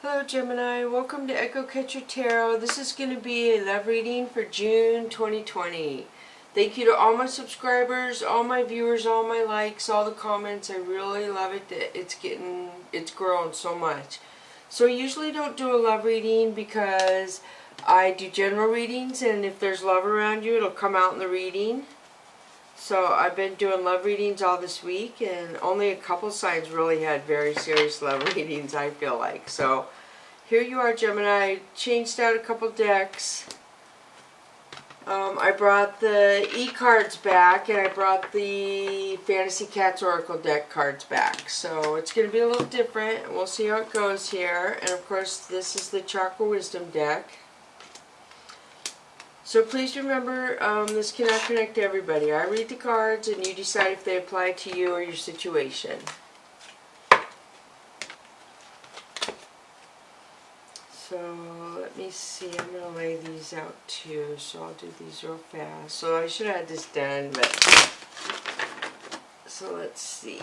Hello Gemini, welcome to Echo Catcher Tarot. This is going to be a love reading for June 2020. Thank you to all my subscribers, all my viewers, all my likes, all the comments. I really love it that it's grown so much. So I usually don't do a love reading because I do general readings, and if there's love around you, it'll come out in the reading. So I've been doing love readings all this week, and only a couple signs really had very serious love readings, I feel like. So here you are, Gemini. Changed out a couple decks. I brought the e-cards back, and I brought the Fantasy Cats Oracle deck cards back. So it's going to be a little different. We'll see how it goes here. And of course, this is the Chakra Wisdom deck. So please remember, this cannot connect to everybody. I read the cards and you decide if they apply to you or your situation. So let me see, I'm going to lay these out too, so I'll do these real fast. So I should have had this done, but... So let's see.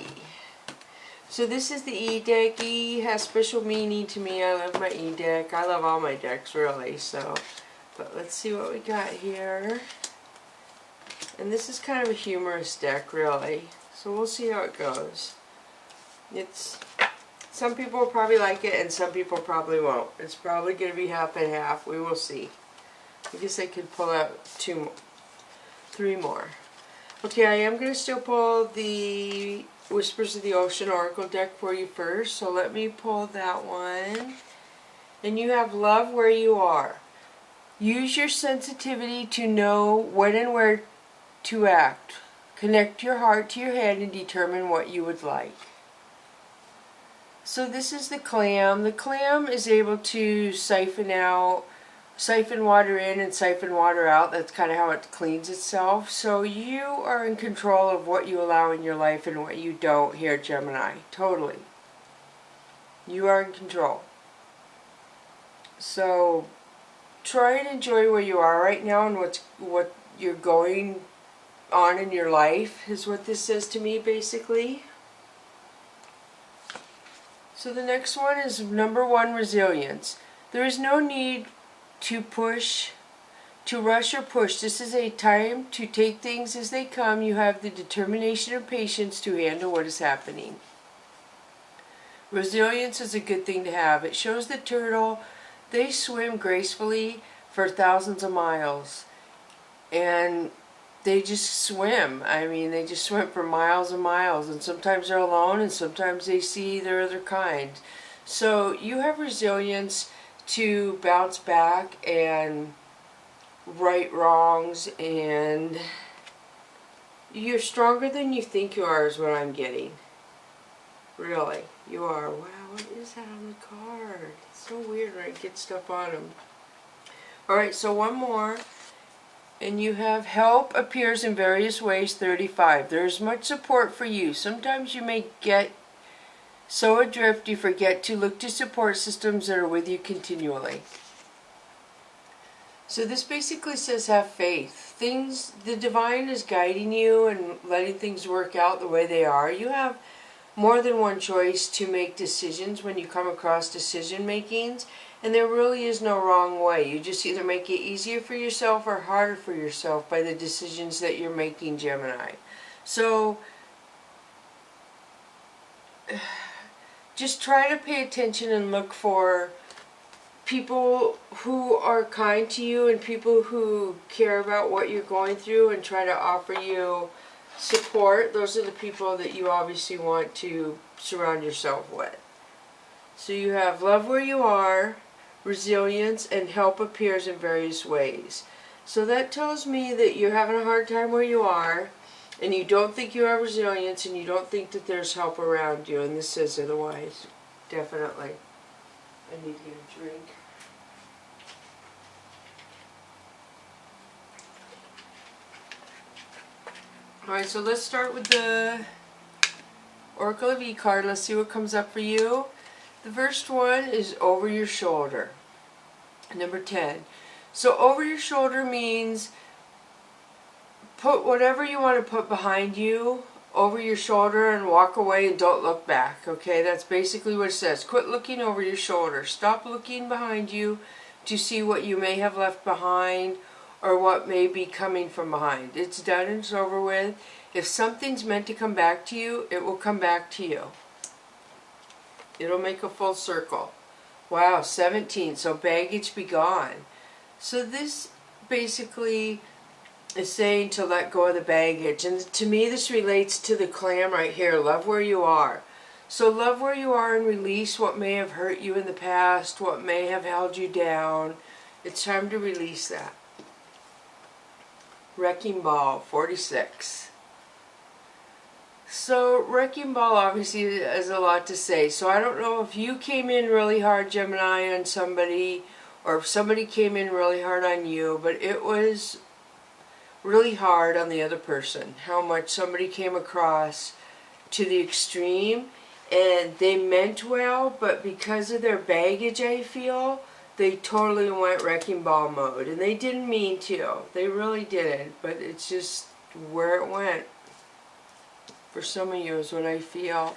So this is the E-deck. E has special meaning to me. I love my E-deck. I love all my decks, really, so... But let's see what we got here. And this is kind of a humorous deck, really. So we'll see how it goes. Some people will probably like it, and some people probably won't. It's probably going to be half and half. We will see. I guess I could pull out three more. Okay, I am going to still pull the Whispers of the Ocean Oracle deck for you first. So let me pull that one. And you have Love Where You Are. Use your sensitivity to know when and where to act. Connect your heart to your head and determine what you would like. So this is the clam. The clam is able to siphon water in and siphon water out. That's kind of how it cleans itself. So you are in control of what you allow in your life and what you don't here, Gemini. Totally. You are in control. So try and enjoy where you are right now and what you're going on in your life is what this says to me, basically. So the next one is number 1, resilience. There is no need to rush or push. This is a time to take things as they come. You have the determination and patience to handle what is happening. Resilience is a good thing to have. It shows the turtle. They swim gracefully for thousands of miles, and they just swim. I mean, they just swim for miles and miles, and sometimes they're alone, and sometimes they see their other kind. So you have resilience to bounce back and right wrongs, and you're stronger than you think you are is what I'm getting. Really, you are. Wow, what is that on the card? It's so weird when I get stuff on them. Alright, so one more. And you have help appears in various ways, 35. There is much support for you. Sometimes you may get so adrift you forget to look to support systems that are with you continually. So this basically says have faith. The divine is guiding you and letting things work out the way they are. You have more than one choice to make decisions when you come across decision makings, and there really is no wrong way. You just either make it easier for yourself or harder for yourself by the decisions that you're making, Gemini. So just try to pay attention and look for people who are kind to you and people who care about what you're going through and try to offer you support. Those are the people that you obviously want to surround yourself with. So you have love where you are, resilience, and help appears in various ways. So that tells me that you're having a hard time where you are, and you don't think you have resilience, and you don't think that there's help around you, and this says otherwise. Definitely. I need to get a drink. Alright, so let's start with the Oracle of E card. Let's see what comes up for you. The first one is over your shoulder. Number 10. So over your shoulder means put whatever you want to put behind you over your shoulder and walk away and don't look back. Okay, that's basically what it says. Quit looking over your shoulder. Stop looking behind you to see what you may have left behind or what may be coming from behind. It's done and it's over with. If something's meant to come back to you, it will come back to you. It'll make a full circle. Wow, 17. So baggage be gone. So this basically is saying to let go of the baggage. And to me this relates to the clam right here. Love where you are. So love where you are and release what may have hurt you in the past, what may have held you down. It's time to release that. Wrecking Ball, 46. So Wrecking Ball obviously has a lot to say. So I don't know if you came in really hard, Gemini, on somebody, or if somebody came in really hard on you, but it was really hard on the other person. How much somebody came across to the extreme, and they meant well, but because of their baggage, I feel, they totally went wrecking ball mode. And they didn't mean to. They really didn't, but it's just where it went. For some of you is what I feel.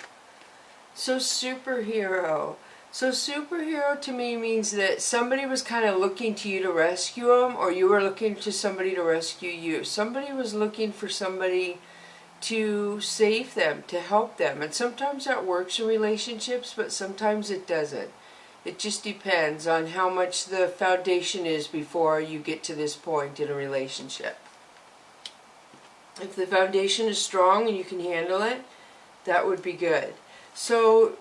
So superhero. So superhero to me means that somebody was kind of looking to you to rescue them, or you were looking to somebody to rescue you. Somebody was looking for somebody to save them, to help them. And sometimes that works in relationships, but sometimes it doesn't. It just depends on how much the foundation is before you get to this point in a relationship. If the foundation is strong and you can handle it, that would be good. So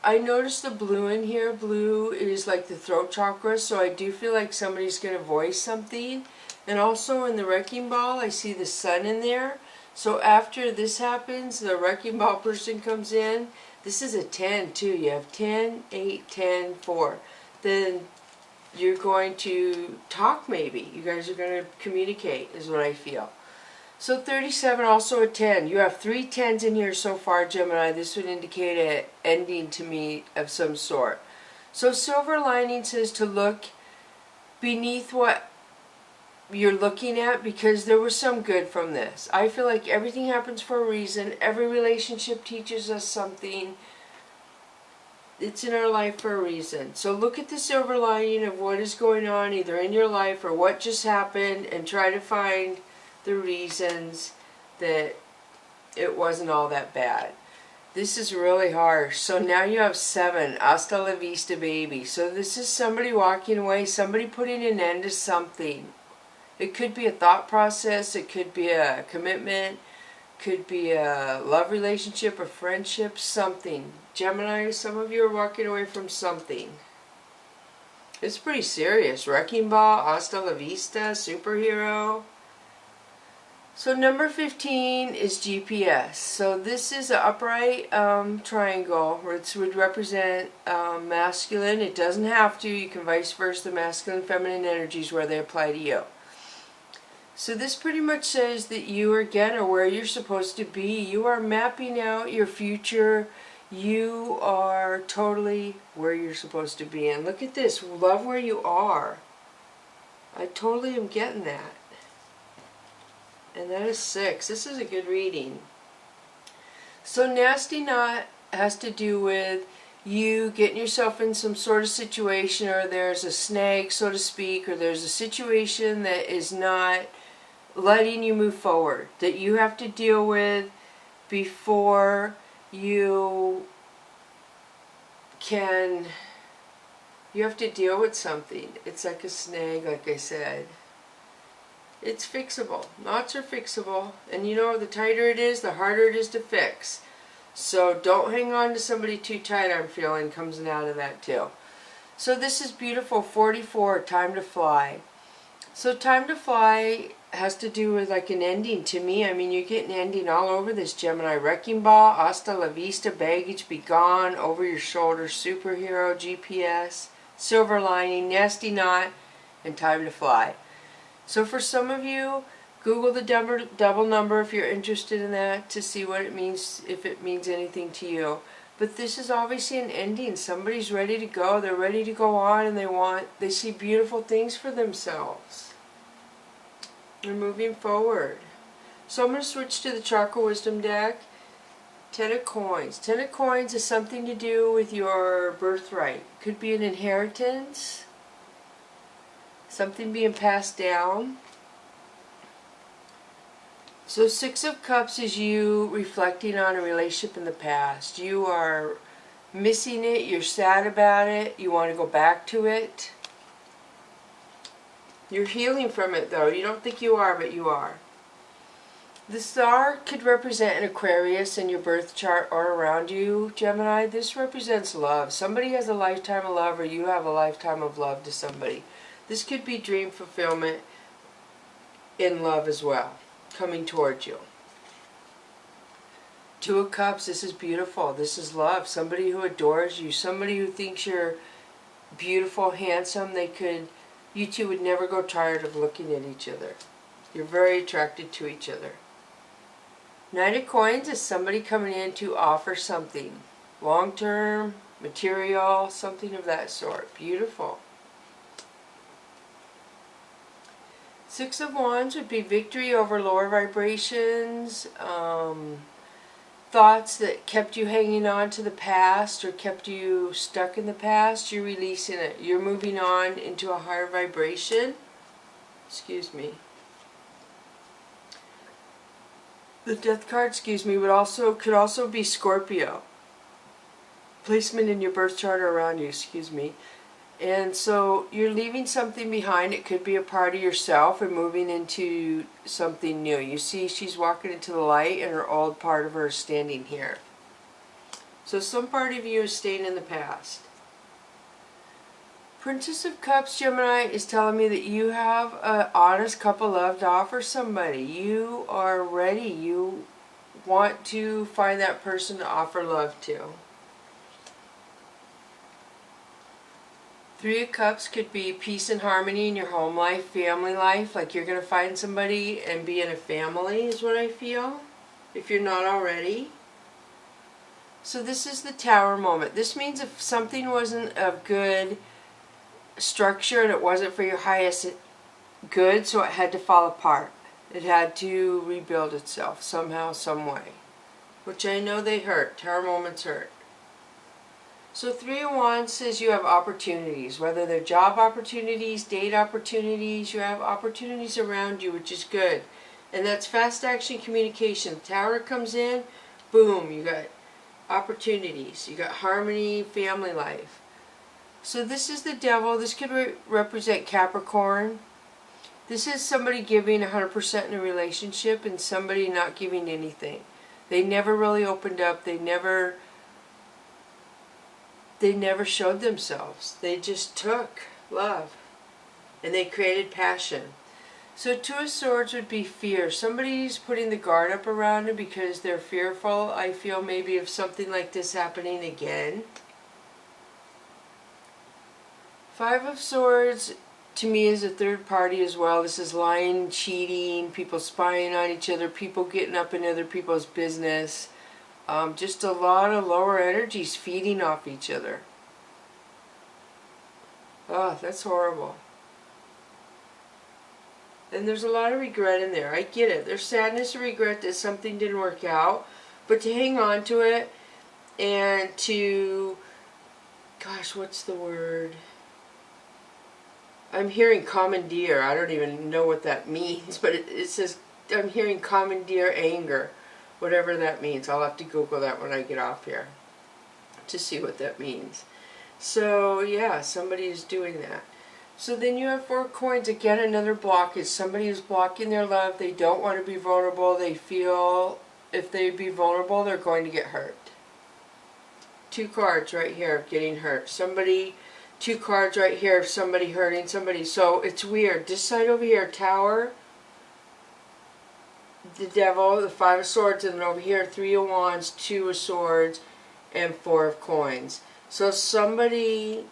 I noticed the blue in here. Blue is like the throat chakra, so I do feel like somebody's going to voice something. And also in the wrecking ball, I see the sun in there. So after this happens, the wrecking ball person comes in. This is a 10 too. You have 10, 8, 10, 4. Then you're going to talk maybe. You guys are going to communicate is what I feel. So 37, also a 10. You have 3 10s in here so far, Gemini. This would indicate an ending to me of some sort. So silver lining says to look beneath what you're looking at, because there was some good from this. I feel like everything happens for a reason. Every relationship teaches us something. It's in our life for a reason. So look at the silver lining of what is going on either in your life or what just happened, and try to find the reasons that it wasn't all that bad. This is really harsh. So now you have 7. Hasta la vista, baby. So this is somebody walking away, somebody putting an end to something. It could be a thought process, it could be a commitment, could be a love relationship, a friendship, something. Gemini, some of you are walking away from something. It's pretty serious. Wrecking ball, hasta la vista, superhero. So number 15 is GPS. So this is an upright triangle, which would represent masculine. It doesn't have to. You can vice versa, the masculine and feminine energies where they apply to you. So this pretty much says that you, again, are where you're supposed to be. You are mapping out your future. You are totally where you're supposed to be. And look at this. Love where you are. I totally am getting that. And that is 6. This is a good reading. So nasty knot has to do with you getting yourself in some sort of situation, or there's a snag, so to speak, or there's a situation that is not letting you move forward, that you have to deal with before you can, you have to deal with something. It's like a snag, like I said. It's fixable. Knots are fixable. And you know, the tighter it is, the harder it is to fix. So don't hang on to somebody too tight, I'm feeling, comes out of that too. So this is beautiful. 44, time to fly. So time to fly has to do with like an ending to me. I mean, you're getting ending all over this, Gemini. Wrecking ball, hasta la vista, baggage be gone, over your shoulder, superhero, GPS, silver lining, nasty knot, and time to fly. So for some of you, Google the double number if you're interested in that to see what it means, if it means anything to you. But this is obviously an ending. Somebody's ready to go. They're ready to go on, and they see beautiful things for themselves. They're moving forward. So I'm going to switch to the Chakra Wisdom deck Ten of Coins. Ten of Coins is something to do with your birthright. Could be an inheritance, something being passed down. So Six of Cups is you reflecting on a relationship in the past. You are missing it, you're sad about it, you want to go back to it. You're healing from it though. You don't think you are, but you are. The star could represent an Aquarius in your birth chart or around you, Gemini. This represents love. Somebody has a lifetime of love, or you have a lifetime of love to somebody. This could be dream fulfillment in love as well, coming towards you. Two of Cups, this is beautiful. This is love. Somebody who adores you. Somebody who thinks you're beautiful, handsome. You two would never go tired of looking at each other. You're very attracted to each other. Nine of Coins is somebody coming in to offer something. Long-term, material, something of that sort. Beautiful. Six of Wands would be victory over lower vibrations, thoughts that kept you hanging on to the past or kept you stuck in the past. You're releasing it. You're moving on into a higher vibration. Excuse me. The Death card, could also be Scorpio. Placement in your birth chart or around you, excuse me. And so you're leaving something behind. It could be a part of yourself and moving into something new. You see she's walking into the light and her old part of her is standing here. So some part of you is staying in the past. Princess of Cups, Gemini, is telling me that you have an honest cup of love to offer somebody. You are ready. You want to find that person to offer love to. Three of Cups could be peace and harmony in your home life, family life. Like you're going to find somebody and be in a family is what I feel, if you're not already. So this is the Tower moment. This means if something wasn't of good structure and it wasn't for your highest good, so it had to fall apart. It had to rebuild itself somehow, some way. Which I know they hurt. Tower moments hurt. So Three of Wands says you have opportunities, whether they're job opportunities, date opportunities. You have opportunities around you, which is good. And that's fast action communication. The Tower comes in, boom, you got opportunities. You got harmony, family life. So this is the Devil. This could represent Capricorn. This is somebody giving 100% in a relationship and somebody not giving anything. They never really opened up. They never showed themselves. They just took love and they created passion. So Two of Swords would be fear. Somebody's putting the guard up around them because they're fearful, I feel, maybe of something like this happening again. Five of Swords to me is a third party as well. This is lying, cheating, people spying on each other, people getting up in other people's business. Just a lot of lower energies feeding off each other. Oh, that's horrible. And there's a lot of regret in there. I get it. There's sadness and regret that something didn't work out. But to hang on to it and to, gosh, what's the word? I'm hearing commandeer. I don't even know what that means. But it says, I'm hearing commandeer anger. Whatever that means. I'll have to Google that when I get off here to see what that means. So yeah, somebody is doing that. So then you have Four of Coins. Again, another blockage. Somebody is blocking their love. They don't want to be vulnerable. They feel if they be vulnerable, they're going to get hurt. Two cards right here of getting hurt. Two cards right here of somebody hurting somebody. So it's weird. This side over here, Tower, the Devil, the Five of Swords, and then over here, Three of Wands, Two of Swords, and Four of Coins. So somebody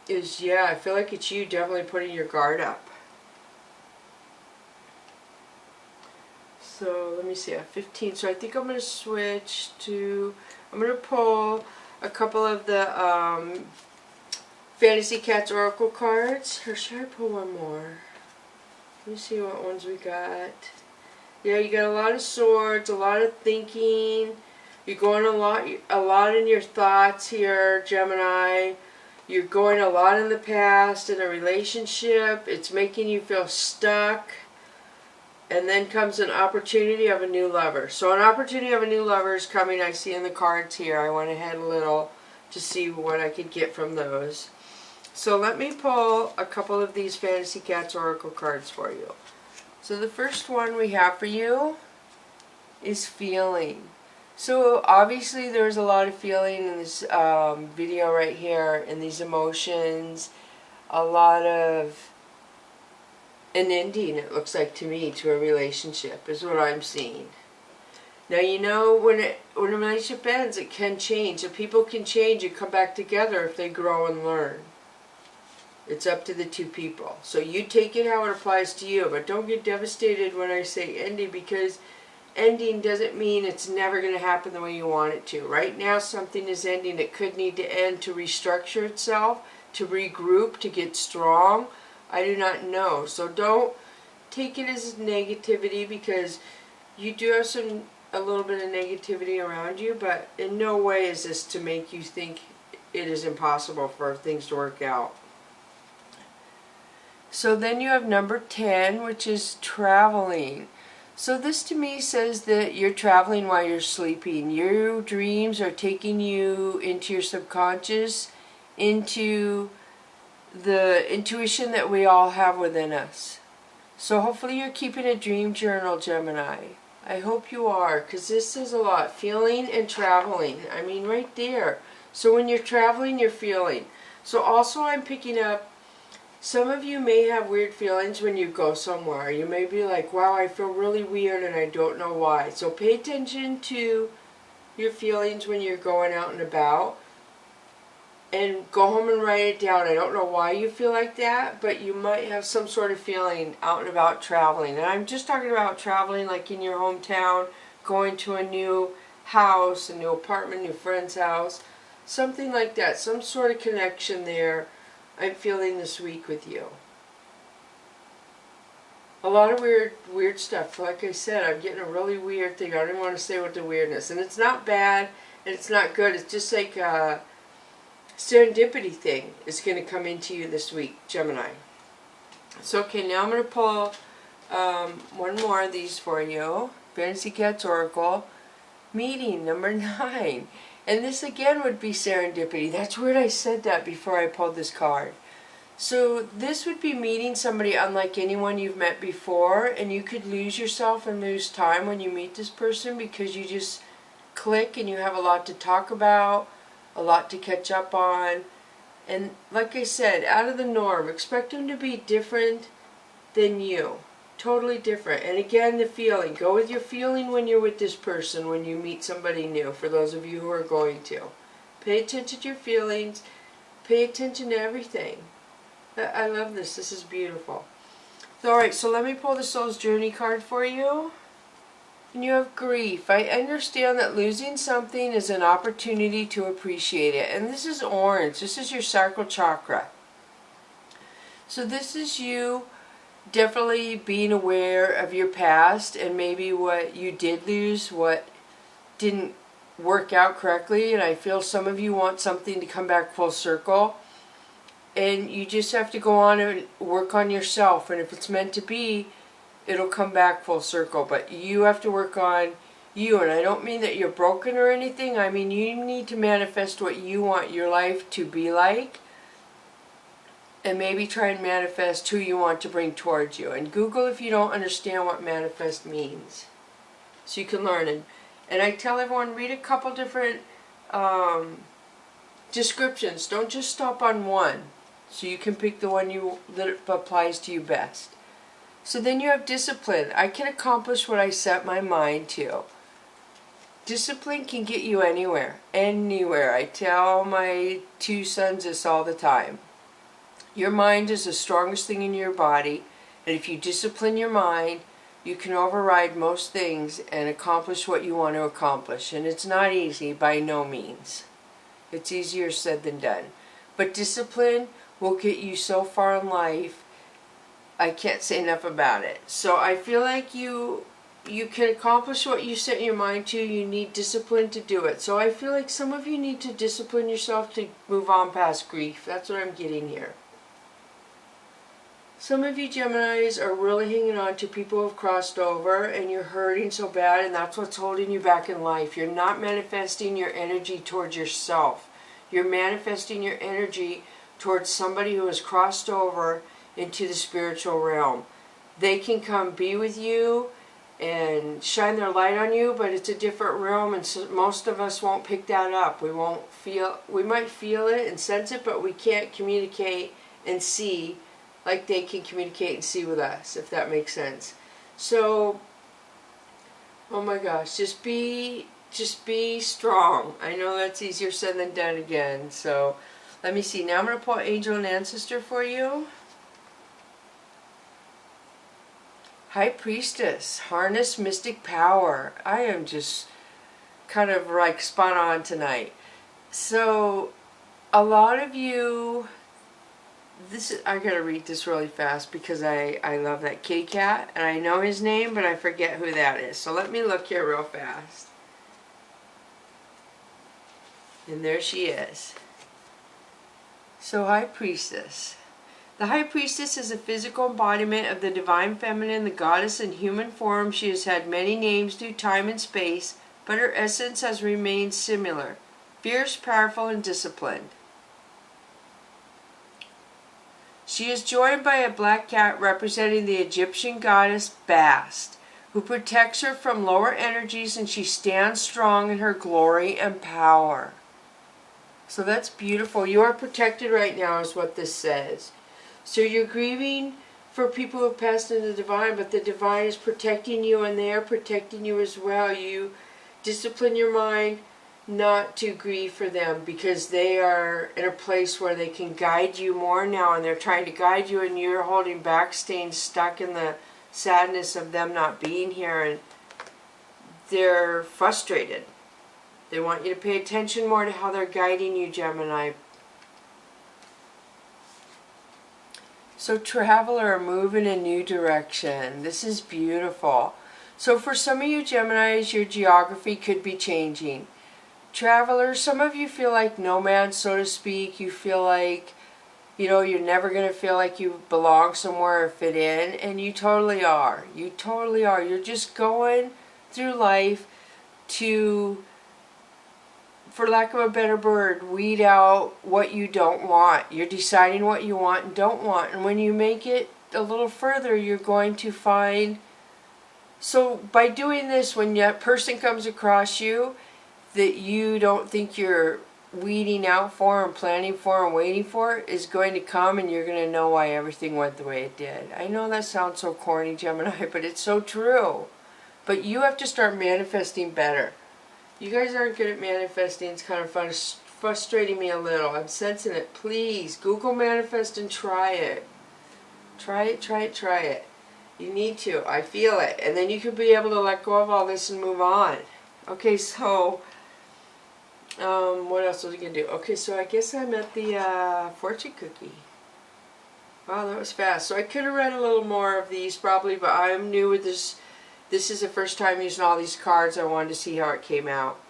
is, yeah, I feel like it's you definitely putting your guard up. So let me see, I have 15. So I think I'm going to switch to, I'm going to pull a couple of the Fantasy Cats Oracle cards. Or should I pull one more? Let me see what ones we got. Yeah, you got a lot of swords, a lot of thinking, You're going a lot in your thoughts here, Gemini. You're going a lot in the past in a relationship. It's making you feel stuck. And then comes an opportunity of a new lover. So an opportunity of a new lover is coming, I see in the cards here. I went ahead a little to see what I could get from those. So let me pull a couple of these Fantasy Cats Oracle cards for you. So the first one we have for you is feeling. So obviously there's a lot of feeling in this video right here, in these emotions, a lot of an ending, it looks like to me, to a relationship is what I'm seeing. Now you know when a relationship ends, it can change. And people can change and come back together if they grow and learn. It's up to the two people. So you take it how it applies to you, but don't get devastated when I say ending, because ending doesn't mean it's never going to happen the way you want it to. Right now something is ending. It could need to end to restructure itself, to regroup, to get strong. I do not know. So don't take it as negativity, because you do have a little bit of negativity around you, but in no way is this to make you think it is impossible for things to work out. So then you have number 10, which is traveling. So this to me says that you're traveling while you're sleeping. Your dreams are taking you into your subconscious, into the intuition that we all have within us. So hopefully you're keeping a dream journal, Gemini. I hope you are, because this is a lot. Feeling and traveling. I mean, right there. So when you're traveling, you're feeling. So also I'm picking up, some of you may have weird feelings when you go somewhere. You may be like, wow, I feel really weird and I don't know why. So pay attention to your feelings when you're going out and about. And go home and write it down. I don't know why you feel like that, but you might have some sort of feeling out and about traveling. And I'm just talking about traveling like in your hometown, going to a new house, a new apartment, new friend's house, something like that. Some sort of connection there I'm feeling this week with you. A lot of weird stuff. Like I said, I'm getting a really weird thing. I don't even want to say what the weirdness. And it's not bad and it's not good. It's just like serendipity thing is going to come into you this week, Gemini. So okay, now I'm going to pull one more of these for you. Fantasy Cats Oracle. Meeting number 9. And this again would be serendipity. That's weird I said that before I pulled this card. So this would be meeting somebody unlike anyone you've met before, and you could lose yourself and lose time when you meet this person, because you just click and you have a lot to talk about, a lot to catch up on. And like I said, out of the norm. Expect them to be different than you. Totally different. And again, the feeling. Go with your feeling when you're with this person, when you meet somebody new, for those of you who are going to. Pay attention to your feelings. Pay attention to everything. I love this. This is beautiful. Alright, so let me pull the Soul's Journey card for you. And you have grief. I understand that losing something is an opportunity to appreciate it. And this is orange. This is your sacral chakra. So this is you definitely being aware of your past and maybe what you did lose, what didn't work out correctly. And I feel some of you want something to come back full circle. And you just have to go on and work on yourself. And if it's meant to be, it'll come back full circle. But you have to work on you. And I don't mean that you're broken or anything. I mean you need to manifest what you want your life to be like. And maybe try and manifest who you want to bring towards you. And Google if you don't understand what manifest means, so you can learn. And I tell everyone, read a couple different descriptions. Don't just stop on one, so you can pick the one that applies to you best. So then you have discipline. I can accomplish what I set my mind to. Discipline can get you anywhere. Anywhere. I tell my 2 sons this all the time. Your mind is the strongest thing in your body, and if you discipline your mind, you can override most things and accomplish what you want to accomplish. And it's not easy, by no means. It's easier said than done. But discipline will get you so far in life, I can't say enough about it. So I feel like you you can accomplish what you set your mind to. You need discipline to do it. So I feel like some of you need to discipline yourself to move on past grief. That's what I'm getting here. Some of you Geminis are really hanging on to people who have crossed over, and you're hurting so bad, and that's what's holding you back in life. You're not manifesting your energy towards yourself. You're manifesting your energy towards somebody who has crossed over into the spiritual realm. They can come be with you and shine their light on you, but it's a different realm, and so most of us won't pick that up. We might feel it and sense it, but we can't communicate and see like they can communicate and see with us, if that makes sense. So, oh my gosh, just be strong. I know that's easier said than done again. So, let me see. Now I'm going to pull Angel and Ancestor for you. High Priestess, harness mystic power. I am just kind of like spot on tonight. So, a lot of you, I gotta read this really fast because I love that kitty cat, and I know his name, but I forget who that is. So let me look here real fast. And there she is. So High Priestess. The High Priestess is a physical embodiment of the Divine Feminine, the goddess in human form. She has had many names through time and space, but her essence has remained similar. Fierce, powerful, and disciplined. She is joined by a black cat representing the Egyptian goddess Bast, who protects her from lower energies, and she stands strong in her glory and power. So that's beautiful. You are protected right now is what this says. So you're grieving for people who have passed into the divine, but the divine is protecting you, and they are protecting you as well. You discipline your mind not to grieve for them, because they are in a place where they can guide you more now, and they're trying to guide you, and you're holding back, staying stuck in the sadness of them not being here, and they're frustrated. They want you to pay attention more to how they're guiding you, Gemini. So traveler, move in a new direction. This is beautiful. So for some of you Geminis, your geography could be changing. Travelers, some of you feel like nomads, so to speak. You feel like, you know, you're never going to feel like you belong somewhere or fit in, and you totally are. You totally are. You're just going through life to, for lack of a better word, weed out what you don't want. You're deciding what you want and don't want, and when you make it a little further, you're going to find, so by doing this, when that person comes across you that you don't think you're weeding out for and planning for and waiting for, is going to come, and you're going to know why everything went the way it did. I know that sounds so corny, Gemini, but it's so true. But you have to start manifesting better. You guys aren't good at manifesting. It's kind of frustrating me a little. I'm sensing it. Please, Google manifest and try it. Try it, try it, try it. You need to. I feel it. And then you can be able to let go of all this and move on. Okay, so what else was I going to do? Okay, so I guess I'm at the fortune cookie. Wow, that was fast. So I could have read a little more of these probably, but I'm new with this. This is the first time using all these cards. I wanted to see how it came out.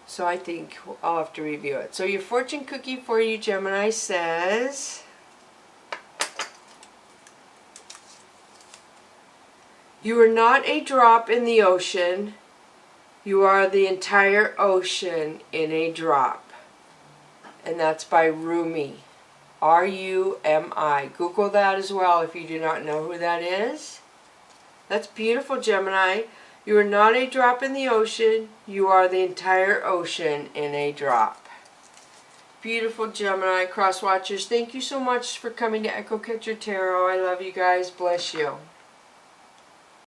So I think I'll have to review it. So your fortune cookie for you, Gemini, says, you are not a drop in the ocean. You are the entire ocean in a drop. And that's by RUMI. R-U-M-I. Google that as well if you do not know who that is. That's beautiful, Gemini. You are not a drop in the ocean. You are the entire ocean in a drop. Beautiful, Gemini. Cross watchers, thank you so much for coming to Echo Catcher Tarot. I love you guys. Bless you.